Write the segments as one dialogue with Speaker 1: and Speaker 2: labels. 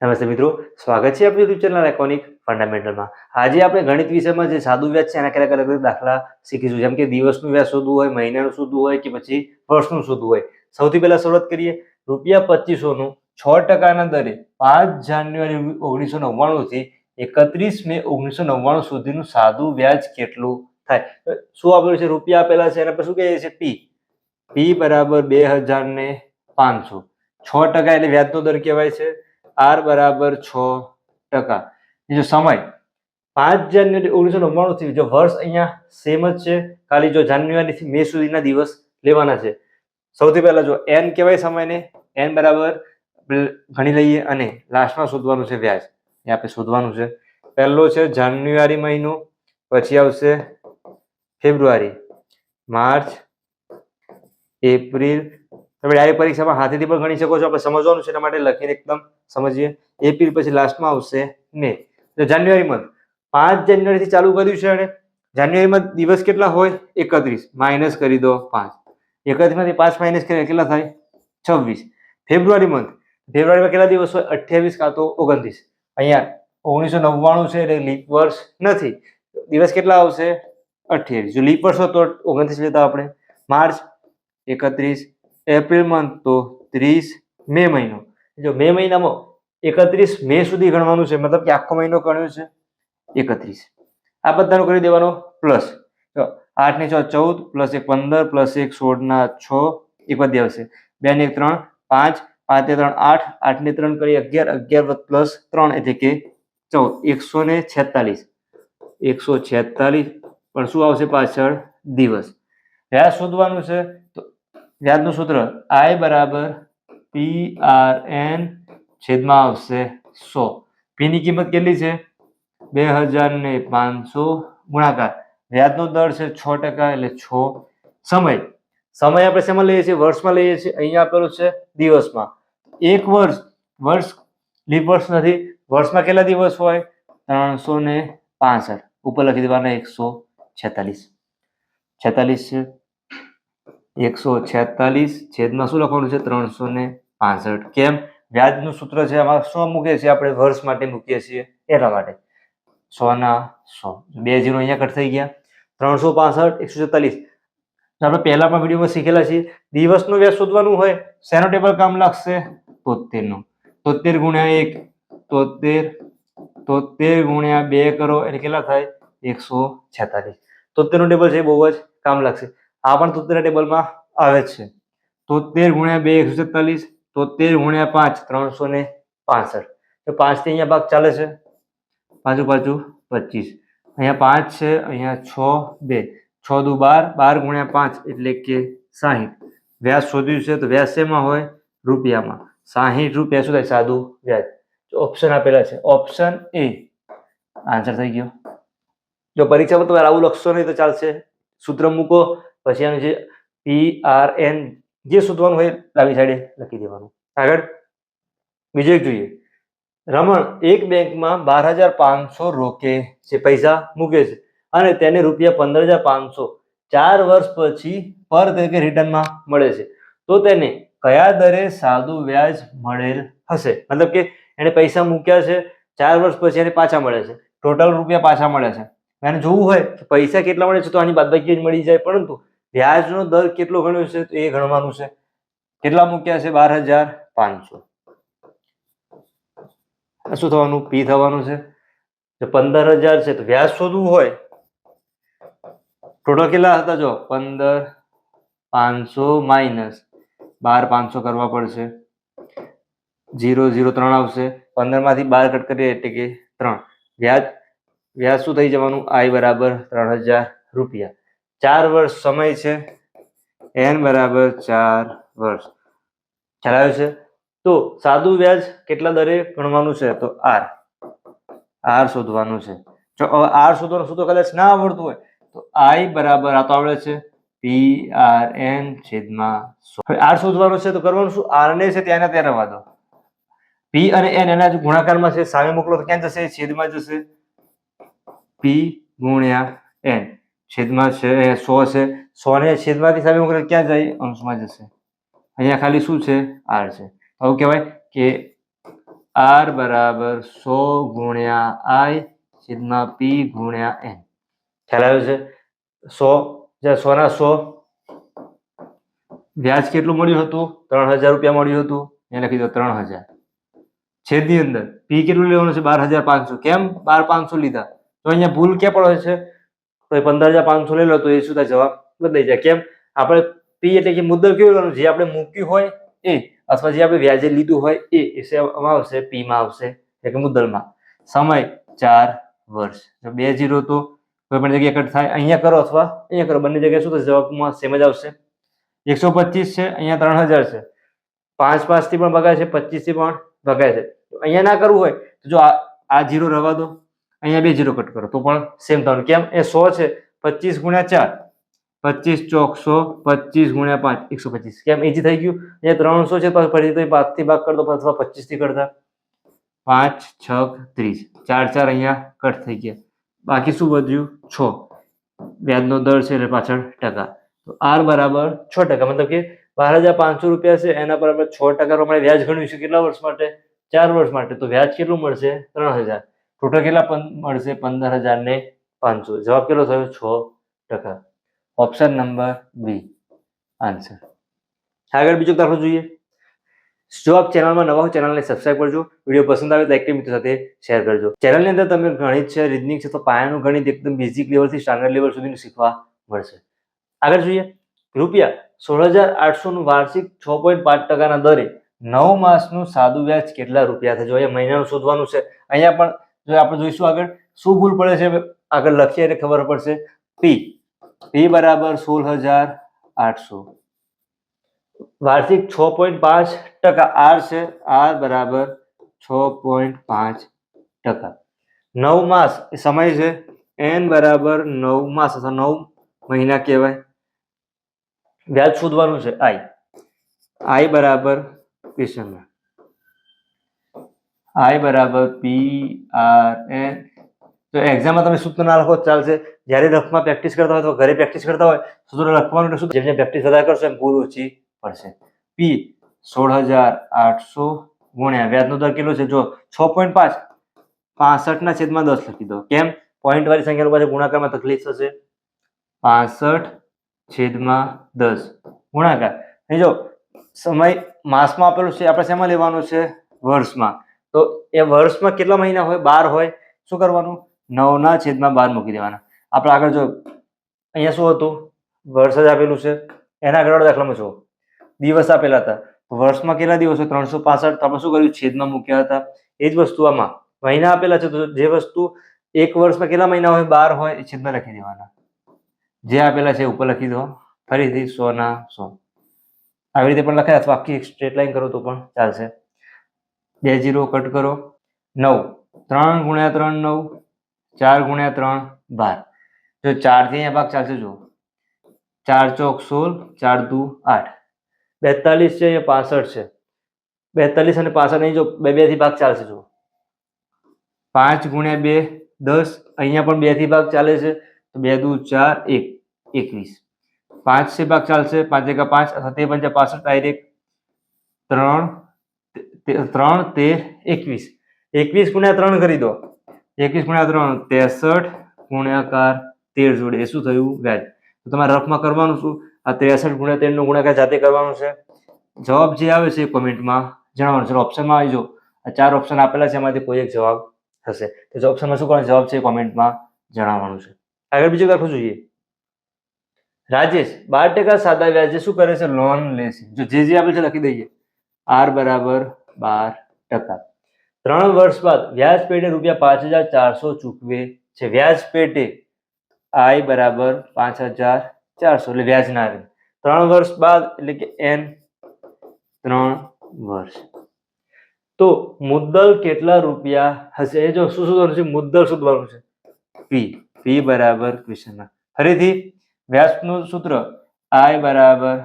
Speaker 1: નમસ્તે મિત્રો, સ્વાગત છે આપણી યુટ્યુબ ચેનલ એકોનિક ફંડામેન્ટલમાં। આજે આપણે ગણિત વિષયમાં જે સાદું વ્યાજ છે એના કયા અલગ દાખલા શીખીશું, જેમ કે દિવસનું વ્યાજ શોધવું હોય, મહિનાનું શોધવું હોય કે પછી વર્ષનું શોધવું હોય। સૌથી પહેલા શરૂઆત કરીએ। ₹2500 નું 6% દરે 5 જાન્યુઆરી 1999 થી 31 મે 1999 સુધીનું સાદું વ્યાજ કેટલું થાય? શું આપેલું છે? રૂપિયા આપેલા છે, એના પર શું કહીએ છીએ? પી બરાબર 2500, 6% એટલે વ્યાજનો દર કહેવાય છે। R બરાબર 6%। જો સમય 5 જાન્યુઆરી 1999 થી, જો વર્ષ અહીંયા સેમ જ છે, ખાલી જો જાન્યુઆરી થી મે સુધીના દિવસ લેવાના છે। સૌથી પહેલા જો n કહેવાય સમયને, n બરાબર ગણી લઈએ અને લાસ્ટમાં શોધવાનું છે વ્યાજ, એ આપણે શોધવાનું છે। પહેલો છે જાન્યુઆરી મહિનો, પછી આવશે ફેબ્રુઆરી, માર્ચ, એપ્રિલ। તમે ડાયરેક્ટ પરીક્ષામાં હાથેથી પણ ગણી શકો છો, આપણે સમજવાનું છે એના માટે લખીને એકદમ સમજીએ। એપ્રિલ પછી લાસ્ટમાં આવશે મે। તો જાન્યુઆરી મંથ 5 જાન્યુઆરી થી ચાલુ કર્યું છે અને જાન્યુઆરીમાં દિવસ કેટલા હોય? 31, માઇનસ કરી દો 5, 31 માંથી 5 માઇનસ કરીએ કેટલા થાય? 26। ફેબ્રુઆરી મંથ, ફેબ્રુઆરીમાં કેટલા દિવસ હોય? 28 કાં તો 29। અહીંયા 1999 છે એટલે લીપ વર્ષ નથી, દિવસ કેટલા આવશે? 28। જો લીપ વર્ષ હોય તો 29 લેતા આપણે। માર્ચ 31, એપ્રિલ મંથ તો 30, મે મહિનો, જો મે મહિનામાં 31 મે સુધી ગણવાનું છે, મતલબ કે આખો મહિનો ગણ્યો છે 31। આ બધાનું કરી દેવાનો પ્લસ। 8 ને 6 14, પ્લસ 1 15, પ્લસ 1 16 ના 6, એક વધી આવશે 2 ને 1 3 5, 5 ને 3 8, 8 ને 3 કરી 11, 11 પ્લસ 3 એટલે કે 14, 146 પણ શું આવશે પાછળ? દિવસ। વ્યાજ શોધવાનું છે તો વ્યાજનું સૂત્ર I બરાબર PRN છેદમાં આવશે 100। પી ની કિંમત કેટલી છે? 2500 ગુણાકાર વ્યાજનો દર છે 6% એટલે 6। સમય આપણે શેમાં લઈએ છીએ? વર્ષમાં લઈએ છીએ। અહીંયા આપેલું છે દિવસમાં। એક વર્ષ લીપ વર્ષ નથી, વર્ષમાં કેટલા દિવસ હોય? 365, ઉપર લખી દેવાના 146 છે। 146 છેદમાં શું લખવાનું છે? 365। કેમ? વ્યાજનું સૂત્ર છે એમાં શું મૂકીએ છીએ આપણે? વર્ષ માટે મૂકીએ છીએ એના માટે। 100 ના 100, 2 0 અહીંયા કટ થઈ ગયા। 365, 146 આપણે પહેલા પણ વિડીયોમાં શીખેલા છીએ। દિવસનું વ્યાજ શોધવાનું હોય, શેનો ટેબલ કામ લાગશે? 73 નું। 73 ગુણ્યા 1 73, 73 ગુણ્યા 2 કરો એટલે કેટલા થાય? 146। 73 નું ટેબલ છે, બહુ જ કામ લાગશે। આ પણ 73 ટેબલમાં આવે છે। 73 ગુણ્યા 2 147, 73 ગુણ્યા 5 365। તો 5 થી અહીંયા ભાગ ચાલે છે, પાછું 25, અહીંયા 5 છે, અહીંયા 6 2, 6 દુ 12, 12 ગુણ્યા 5 એટલે કે 60। વ્યાજ શોધ્યું છે તો વ્યાજ શેમાં હોય? રૂપિયામાં। 60 રૂપિયા શું થાય? સાદું વ્યાજ। ઓપ્શન આપેલા છે, ઓપ્શન એ આન્સર થઈ ગયો। જો પરીક્ષામાં તમે આવું લખશો નહીં તો ચાલશે, સૂત્ર મૂકો, પછી આનું જે PRN જે શોધવાનું હોય ડાબી સાઈડે લખી દેવાનું। આગળ બીજું એક જોઈએ। રમણ એક બેંકમાં 12500 રોકે છે, પૈસા મૂકે છે અને તેને ₹15500 4 વર્ષ પછી પર તરીકે રિટર્નમાં મળે છે, તો તેને કયા દરે સાદું વ્યાજ મળેલ હશે? મતલબ કે એને પૈસા મૂક્યા છે, 4 વર્ષ પછી એને પાછા મળે છે, ટોટલ રૂપિયા પાછા મળે છે। એને જોવું હોય કે પૈસા કેટલા મળે છે તો આની બાદબાકી જ મળી જાય, પરંતુ વ્યાજનો દર કેટલો ગણ્યો છે તો એ ગણવાનું છે। કેટલા મૂક્યા છે? 12500। શું થવાનું? પી થવાનું છે। જો 15000 છે તો વ્યાજ શોધવું હોય, ટોટલ કેટલા હતા? જો 15500 માઇનસ 12500 કરવા પડશે, 0 0 3 આવશે, 15 માંથી 12 કટ કરીએ એટલે કે 3। વ્યાજ શું થઈ જવાનું? I બરાબર 3000 રૂપિયા। 4 વર્ષ સમય છે, n બરાબર 4 વર્ષ। ખ્યાલ આવ્યો છે? તો સાદું વ્યાજ કેટલા દરે ગણવાનું છે? તો R શોધવાનું છે। જો R શોધવાનું સૂત્ર કદાચ ના આવડતું હોય તો I બરાબર આ તો આવડે છે, PRN છેદમાં 100। R શોધવાનું છે તો કરવાનું શું? R ને છે ત્યાં રહેવા દો, P અને N એના ગુણાકારમાં છે, સામે મોકલો તો ક્યાં જશે? છેદમાં જશે। P ગુણ્યા N છેદમાં છે 100 છે, 100 ને છેદમાંથી સામે મોકલે ક્યાં જાય? અંશમાં જશે। અહીંયા ખાલી શું છે? R છે। આવું કહેવાય કે આર બરાબર 100 ગુણ્યા આઈ છેદમાં પી ગુણ્યા એન. ખ્યાલ આવ્યો છે? 100 ના 100 વ્યાજ કેટલું મળ્યું હતું? 3000 રૂપિયા મળ્યું હતું. એને લખી દો 3000 છેદની અંદર પી કેટલું લેવાનું છે? 12500. કેમ 12500 લીધા? તો અહીંયા ભૂલ ક્યાં પડે છે? તો 15500 લઈ લો તો એ શું થાય? જવાબ બદલાઈ જાય. કેમ? આપણે પી એટલે કે મુદ્દલ કેવું લેવાનું? જે આપણે મૂક્યું હોય એ અથવા જે આપણે વ્યાજે લીધું હોય એ શેમાં આવશે? પી માં આવશે, એટલે કે મુદ્દલમાં. સમય 4 વર્ષ. જો 2 0 તો કોઈ પણ જગ્યાએ કટ થાય. અહીંયા કરો અથવા અહીંયા કરો, બંને જગ્યાએ શું થશે? જવાબમાં સેમ જ આવશે. 125 છે, અહીંયા 3000 છે. 5 5 થી પણ ભગાય છે, 25 થી પણ ભગાય છે. અહીંયા ના કરવું હોય તો જો આ 0 રહેવા દો, અહીંયા 2 0 કટ કરો તો પણ સેમ થવાનું. કેમ? એ 100 છે, 25 ગુણ્યા 4 25 ચોક 100, 25 ગુણ્યા 5 125. કેમ? ઈજી થઈ ગયું. અહીંયા 300 છે તો ફરીથી તો 5 થી ભાગ કરતો અથવા 25 થી કરતા. 5 6 30, 4 4 અહીંયા કટ થઈ ગયા. બાકી શું વધ્યું? 6. વ્યાજનો દર છે એટલે પાછળ ટકા. તો આર બરાબર 6%. મતલબ કે 12500 રૂપિયા છે એના બરાબર 6% પ્રમાણે વ્યાજ ગણ્યું છે. કેટલા વર્ષ માટે? 4 વર્ષ માટે. તો વ્યાજ કેટલું મળશે? 3000. ટોટલ કેટલા મળશે? 15500. જવાબ કેટલો થયો? 6%. Option number B answer. આગળ બીજો દાખલો જોઈએ. જો આપ ચેનલમાં નવા હો, ચેનલને સબસ્ક્રાઇબ કરજો. વિડીયો પસંદ આવે તો લાઈક કરી મિત્રો સાથે શેર કરજો. ચેનલની અંદર તમે ગણિત છે, રીઝનિંગ છે, તો પાયાનું ગણિત એકદમ બેઝિક લેવલથી સ્ટાન્ડર્ડ લેવલ સુધીનું શીખવા મળશે. આગળ જોઈએ. રૂપિયા 16800 નું વાર્ષિક 6.5% દરે 9 માસનું સાદું વ્યાજ કેટલા રૂપિયા થશે? જો અહીંયા મહિનાનું શોધવાનું છે. અહીંયા પણ જો આપણે જોઈશું આગળ શું ભૂલ પડે છે, આગળ લખીએ એટલે ખબર પડશે. પી બરાબર 16800, વાર્ષિક 6.5%. આર છે, આર બરાબર 6.5%. 9 માસ સમય છે, એન બરાબર 9 માસ અથવા 9 મહિના કહેવાય. વ્યાજ શોધવાનું છે. આઈ બરાબર ક્વેશ્ચનમાં આઈ બરાબર PRN. તો એક્ઝામમાં તમે સૂત્ર ના લખો ચાલશે. જ્યારે રફમાં પ્રેક્ટિસ કરતા હોય તો ઘરે પ્રેક્ટિસ કરતા હોય સૂત્ર લખવાનું, એટલે જેમ જેમ પ્રેક્ટિસ વધારે કરશો એમ ભૂલ ઓછી પડશે. પી 16800 ગુણ્યા વ્યાજનો દર કેટલો છે? જો 6.5, 65 ના છેદમાં 10 લખી દો. કેમ? પોઈન્ટ વાળી સંખ્યાનો પાછળ ગુણાકારમાં તકલીફ થશે. 65 છેદમાં 10 ગુણાકાર. અહીં જો સમય માસમાં આપેલું છે, આપણે શેમાં લેવાનું છે? વર્ષમાં. તો એ વર્ષમાં કેટલા મહિના હોય? 12 હોય. શું કરવાનું? 9 ના છેદમાં 12 મૂકી દેવાના. આપણે આગળ જો અહીંયા શું હતું? વર્ષ જ આપેલું છે. એના આગળ દાખલામાં જો દિવસ આપેલા હતા. વર્ષમાં કેટલા દિવસ હોય? 365. તો આપણે શું કર્યું? છેદમાં મૂક્યા હતા. એ જ વસ્તુ આમાં મહિના આપેલા છે, તો જે વસ્તુ એક વર્ષમાં કેટલા મહિના હોય? 12 હોય, એ છેદમાં લખી દેવાના. જે આપેલા છે ઉપર લખી દો. ફરીથી 100 ના 100 આવી રીતે પણ લખાય, અથવા આખી સ્ટ્રેટ લાઈન કરો તો પણ ચાલશે. 2 0 કટ કરો. 9, 3 ગુણ્યા 3 9, 4 ગુણ્યા 3 12. જો 4 થી અહીંયા ભાગ ચાલશે. જો 4 ચોક 16, 4 દુ 8, 42 છે, અહીંયા 65 છે. 42 અને 65 અહીં જો બે થી ભાગ ચાલશે. જો 5 ગુણ્યા 2 10, અહીંયા પણ 2 થી ભાગ ચાલે છે, તો 2 દુ 4 1 21. 5 से भाग चालશે, 5 एका 5 અથવા 3 पंचा 65 डायरेक्ट 3 13 21. 21 ગુણ્યા 3 કરી દો. 21 ગુણ્યા 3 63 ગુણ્યાકાર 13 જોડે એ શું થયું? વ્યાજ. તો તમારે રફમાં કરવાનું શું? આ 63 ગુણ્યા 13 નો ગુણાકાર જાતે કરવાનો છે. જવાબ જે આવે છે એ કોમેન્ટમાં જણાવવાનું છે. ઓપ્શનમાં આવી જો આ 4 ઓપ્શન આપેલા છે, એમાંથી કોઈ એક જવાબ થશે. તો ઓપ્શનમાં શું કરવાનું? જવાબ છે એ કોમેન્ટમાં જણાવવાનું છે. આગળ બીજો દાખલો જોઈએ. રાજેશ 12% સાદા વ્યાજે શું કરે છે? લોન લેશે. જો જે આપેલ છે લખી દઈએ. આર બરાબર 12%. 3 વર્ષ બાદ વ્યાજ પેટે ₹5400 ચૂકવે છે. વ્યાજ પેટે આઈ બરાબર 5400, એટલે વ્યાજ ના રહે. 3 વર્ષ બાદ એટલે કે એન 3 વર્ષ. તો મુદ્દલ કેટલા રૂપિયા હશે? એ જો શું શોધવાનું છે? મુદ્દલ શોધવાનું છે. પી બરાબર ક્વેશ્ચનમાં ફરીથી વ્યાજનું સૂત્ર આઈ બરાબર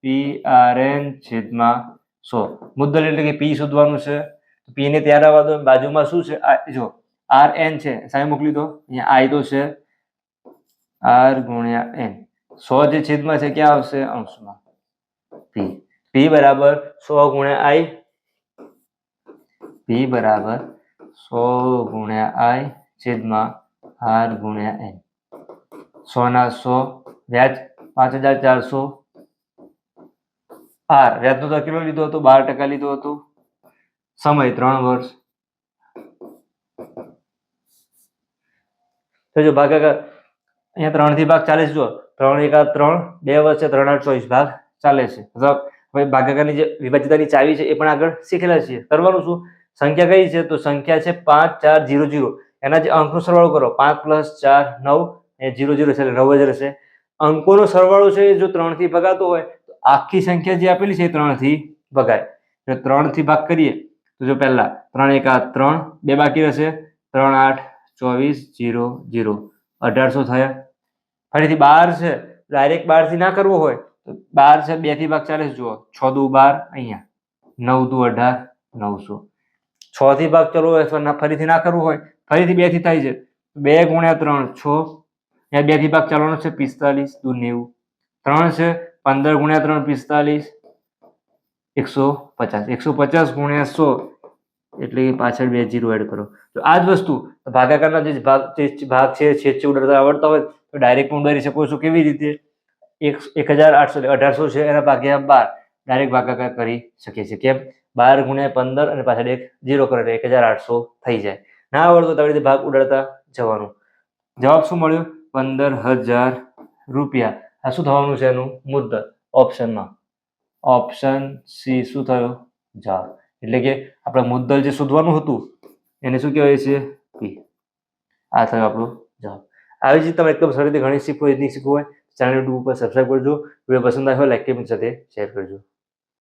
Speaker 1: PRN છેદમાં 100. મુદ્દલ એટલે કે પી શોધવાનું છે. પી ને ત્યાં આવવા દો. બાજુમાં શું છે? જો RN છે, સામે મોકલી દો. અહીંયા આઈ તો છે, R ગુણ્યા N. 100 જે છેદમાં છે ક્યાં આવશે? અંશમાં. પી બરાબર 100 ગુણ્યા આઈ P બરાબર 100 ગુણ્યા I છેદમાં R ગુણ્યા N. 100 ના 100, વ્યાજ 5400, R વ્યાજનો દર કેટલો લીધો હતો? 12% લીધો હતો. સમય 3 વર્ષ. તો જો ભાગાકાર અહીંયા 3 થી ભાગ ચાલે છે. જો 3 એકા 3, 2 વર્ષ છે, 3 8 24 ભાગ ચાલે છે. હવે ભાગાકારની જે વિભાજ્યતાની ચાવી છે એ પણ આગળ શીખેલા છીએ. કરવાનું શું? સંખ્યા કઈ છે? તો સંખ્યા છે 5 4 0 0. એના જે અંકનો સરવાળો કરો, 5 + 4 9 એ 0 0 છે એટલે 9 જ રહેશે. અંકોનો સરવાળો છે જો 3 થી ભગાતો હોય તો આખી સંખ્યા જે આપેલી છે એ 3 થી ભગાય. જો 3 થી ભાગ કરીએ તો જો પહેલા 3 એકા 3, 2 બાકી રહેશે, 3 8 24 0 0, 1800 થયા. ફરીથી 12 છે, ડાયરેક્ટ 12 થી ના કરવો હોય તો 12 છે 2 થી ભાગ ચાલે છે. જુઓ 6 દુ 12, અહીંયા 9 દુ 18, 900. 6 થી ભાગ કરવો હોય અથવા ફરીથી ના કરવું હોય, ફરીથી 2 થી થાય છે. 2 ગુણ્યા 3 6, અહીંયા 2 થી ભાગ ચાલવાનો છે, 45 દુ 90. 3 છે 15 ગુણ્યા 3 45, 150. 150 ગુણ્યા 100 એટલે પાછળ 2 0 એડ કરો. તો આ જ વસ્તુ ભાગાકારના જે ભાગ છે, છેદ છે ઉડાડતા આવડતા હોય તો ડાયરેક્ટ ઉડાડી શકો છો. કેવી રીતે? 1800 1800 છે એના ભાગ્યા 12, ડાયરેક્ટ ભાગાકાર કરી શકીએ છીએ. કેમ? 12 ગુણ્યા 15 અને પાછળ 1 0 કરો એટલે 1800 થઈ જાય. ના આવડતો તો આવી રીતે ભાગ ઉડાડતા જવાનું. જવાબ શું મળ્યો? 15000 રૂપિયા. આ શું થવાનું છે? એનું મુદ્દલ ઓપ્શનમાં. ઓપ્શન સી શું થયો? જવાબ. એટલે કે આપણે મુદ્દલ જે શોધવાનું હતું એને શું કહેવાય છે? P. આ થયો આપણો જવાબ. આવી જ રીતે તમે એકદમ સરળ રીતે ગણિત શીખવું હોય, ચેનલ YouTube ઉપર સબસ્ક્રાઈબ કરજો. વિડીયો પસંદ આવ્યો હોય લાઈક કરી સાથે શેર કરજો.